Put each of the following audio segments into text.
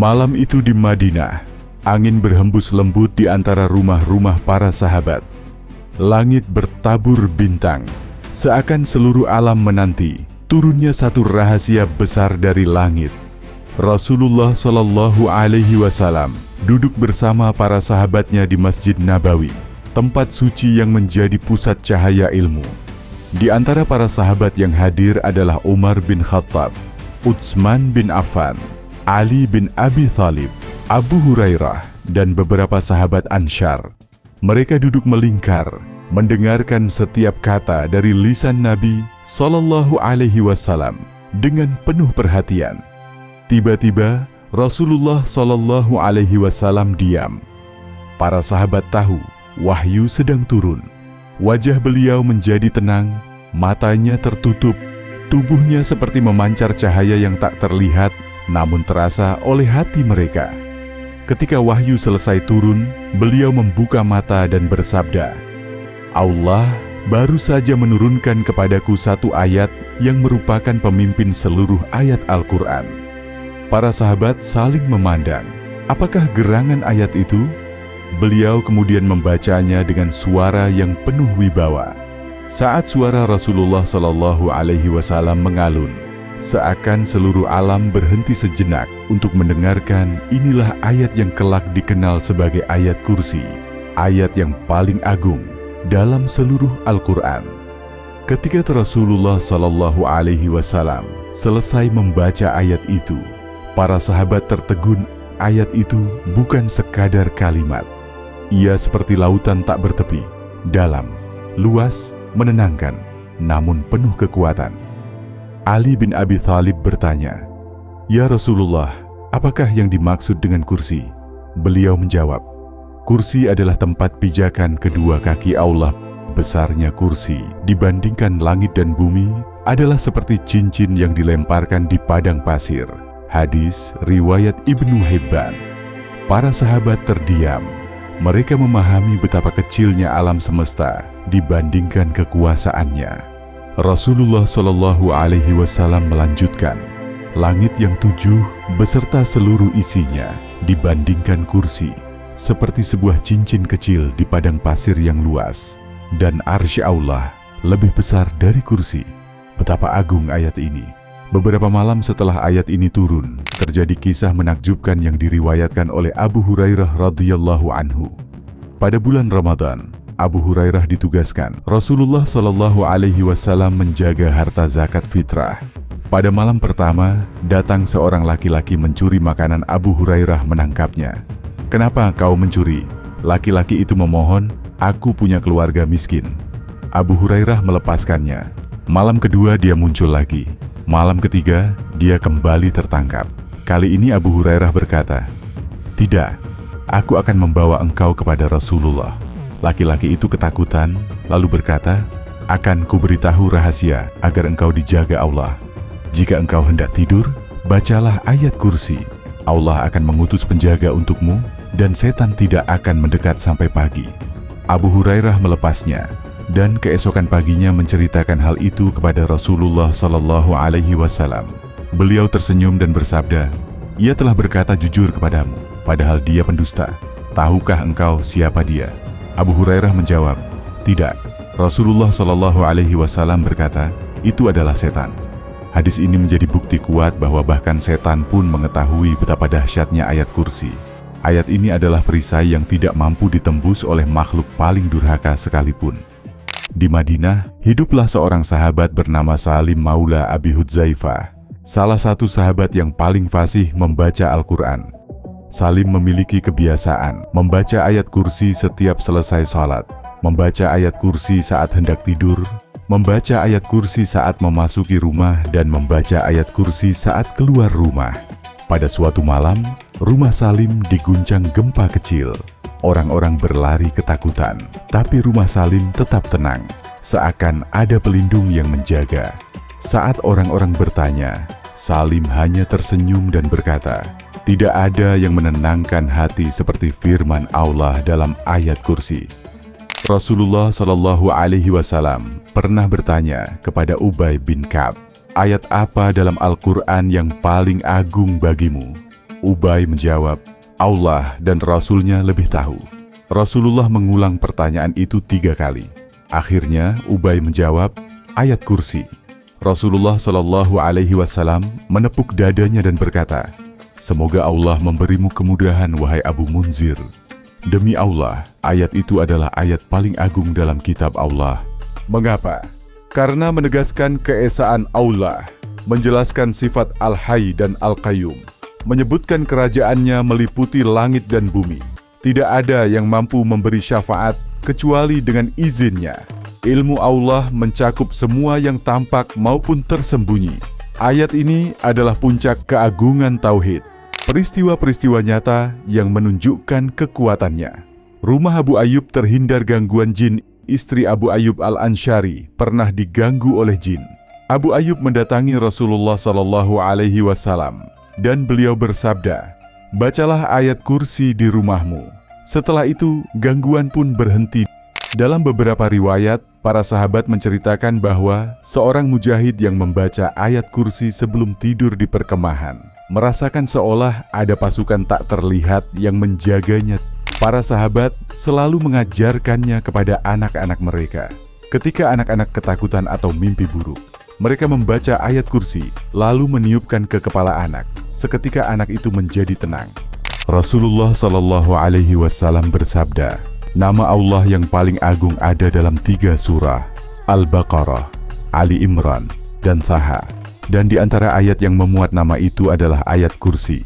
Malam itu di Madinah, angin berhembus lembut di antara rumah-rumah para sahabat. Langit bertabur bintang, seakan seluruh alam menanti turunnya satu rahasia besar dari langit. Rasulullah Shallallahu Alaihi Wasallam duduk bersama para sahabatnya di Masjid Nabawi, tempat suci yang menjadi pusat cahaya ilmu. Di antara para sahabat yang hadir adalah Umar bin Khattab, Utsman bin Affan, Ali bin Abi Thalib, Abu Hurairah, dan beberapa sahabat Ansyar. Mereka duduk melingkar, mendengarkan setiap kata dari lisan Nabi Sallallahu Alaihi Wasallam dengan penuh perhatian. Tiba-tiba Rasulullah Sallallahu Alaihi Wasallam diam. Para sahabat tahu wahyu sedang turun. Wajah beliau menjadi tenang, matanya tertutup, tubuhnya seperti memancar cahaya yang tak terlihat namun terasa oleh hati mereka. Ketika wahyu selesai turun, beliau membuka mata dan bersabda, "Allah baru saja menurunkan kepadaku satu ayat yang merupakan pemimpin seluruh ayat Al-Quran." Para sahabat saling memandang. Apakah gerangan ayat itu? Beliau kemudian membacanya dengan suara yang penuh wibawa. Saat suara Rasulullah Shallallahu Alaihi Wasallam mengalun, seakan seluruh alam berhenti sejenak untuk mendengarkan. Inilah ayat yang kelak dikenal sebagai ayat kursi, ayat yang paling agung dalam seluruh Al-Quran. Ketika Rasulullah Shallallahu Alaihi Wasallam selesai membaca ayat itu, para sahabat tertegun. Ayat itu bukan sekadar kalimat. Ia seperti lautan tak bertepi, dalam, luas, menenangkan, namun penuh kekuatan. Ali bin Abi Thalib bertanya, "Ya Rasulullah, apakah yang dimaksud dengan kursi?" Beliau menjawab, "Kursi adalah tempat pijakan kedua kaki Allah. Besarnya kursi dibandingkan langit dan bumi adalah seperti cincin yang dilemparkan di padang pasir." Hadis riwayat Ibnu Hibban. Para sahabat terdiam. Mereka memahami betapa kecilnya alam semesta dibandingkan kekuasaannya. Rasulullah Shallallahu Alaihi Wasallam melanjutkan, langit yang 7 beserta seluruh isinya dibandingkan kursi seperti sebuah cincin kecil di padang pasir yang luas, dan arsy Allah lebih besar dari kursi. Betapa agung ayat ini. Beberapa malam setelah ayat ini turun, terjadi kisah menakjubkan yang diriwayatkan oleh Abu Hurairah radhiyallahu anhu. Pada bulan Ramadan, Abu Hurairah ditugaskan Rasulullah Shallallahu Alaihi Wasallam menjaga harta zakat fitrah. Pada malam pertama, datang seorang laki-laki mencuri makanan. Abu Hurairah menangkapnya. "Kenapa kau mencuri?" Laki-laki itu memohon, "Aku punya keluarga miskin." Abu Hurairah melepaskannya. Malam kedua dia muncul lagi. Malam ketiga dia kembali tertangkap. Kali ini Abu Hurairah berkata, "Tidak, aku akan membawa engkau kepada Rasulullah." Laki-laki itu ketakutan, lalu berkata, "Akan kuberitahu rahasia agar engkau dijaga Allah. Jika engkau hendak tidur, bacalah ayat kursi. Allah akan mengutus penjaga untukmu, dan setan tidak akan mendekat sampai pagi." Abu Hurairah melepasnya, dan keesokan paginya menceritakan hal itu kepada Rasulullah Sallallahu Alaihi Wasallam. Beliau tersenyum dan bersabda, "Ia telah berkata jujur kepadamu, padahal dia pendusta. Tahukah engkau siapa dia?" Abu Hurairah menjawab, "Tidak." Rasulullah Shallallahu Alaihi Wasallam berkata, "Itu adalah setan." Hadis ini menjadi bukti kuat bahwa bahkan setan pun mengetahui betapa dahsyatnya ayat kursi. Ayat ini adalah perisai yang tidak mampu ditembus oleh makhluk paling durhaka sekalipun. Di Madinah, hiduplah seorang sahabat bernama Salim Maula Abi Hudzaifah, salah satu sahabat yang paling fasih membaca Al-Quran. Salim memiliki kebiasaan membaca ayat kursi setiap selesai salat, membaca ayat kursi saat hendak tidur, membaca ayat kursi saat memasuki rumah, dan membaca ayat kursi saat keluar rumah. Pada suatu malam, rumah Salim diguncang gempa kecil. Orang-orang berlari ketakutan, tapi rumah Salim tetap tenang, seakan ada pelindung yang menjaga. Saat orang-orang bertanya, Salim hanya tersenyum dan berkata, "Tidak ada yang menenangkan hati seperti firman Allah dalam ayat kursi." Rasulullah Shallallahu Alaihi Wasallam pernah bertanya kepada Ubay bin Ka'ab, "Ayat apa dalam Al-Quran yang paling agung bagimu?" Ubay menjawab, Allah dan Rasul-Nya lebih tahu. Rasulullah mengulang pertanyaan itu 3 kali. Akhirnya Ubay menjawab, ayat kursi. Rasulullah Shallallahu Alaihi Wasallam menepuk dadanya dan berkata, semoga Allah memberimu kemudahan wahai Abu Munzir. Demi Allah, ayat itu adalah ayat paling agung dalam kitab Allah. Mengapa? Karena menegaskan keesaan Allah, menjelaskan sifat Al-Hayy dan Al-Qayyum, menyebutkan kerajaannya meliputi langit dan bumi. Tidak ada yang mampu memberi syafaat kecuali dengan izinnya. Ilmu Allah mencakup semua yang tampak maupun tersembunyi. Ayat ini adalah puncak keagungan tauhid. Peristiwa-peristiwa nyata yang menunjukkan kekuatannya. Rumah Abu Ayyub terhindar gangguan jin. Istri Abu Ayyub Al-Ansyari pernah diganggu oleh jin. Abu Ayyub mendatangi Rasulullah Shallallahu Alaihi Wasallam dan beliau bersabda, bacalah ayat kursi di rumahmu. Setelah itu, gangguan pun berhenti. Dalam beberapa riwayat, para sahabat menceritakan bahwa seorang mujahid yang membaca ayat kursi sebelum tidur di perkemahan merasakan seolah ada pasukan tak terlihat yang menjaganya. Para sahabat selalu mengajarkannya kepada anak-anak mereka. Ketika anak-anak ketakutan atau mimpi buruk, mereka membaca ayat kursi, lalu meniupkan ke kepala anak. Seketika anak itu menjadi tenang. Rasulullah Shallallahu Alaihi Wasallam bersabda, nama Allah yang paling agung ada dalam 3 surah, Al-Baqarah, Ali Imran, dan Thaha. Dan di antara ayat yang memuat nama itu adalah ayat kursi.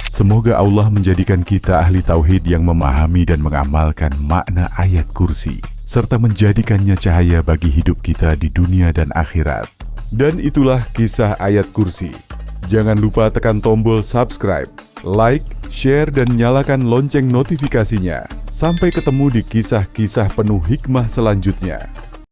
Semoga Allah menjadikan kita ahli tauhid yang memahami dan mengamalkan makna ayat kursi, serta menjadikannya cahaya bagi hidup kita di dunia dan akhirat. Dan itulah kisah ayat kursi. Jangan lupa tekan tombol subscribe, like, share, dan nyalakan lonceng notifikasinya. Sampai ketemu di kisah-kisah penuh hikmah selanjutnya.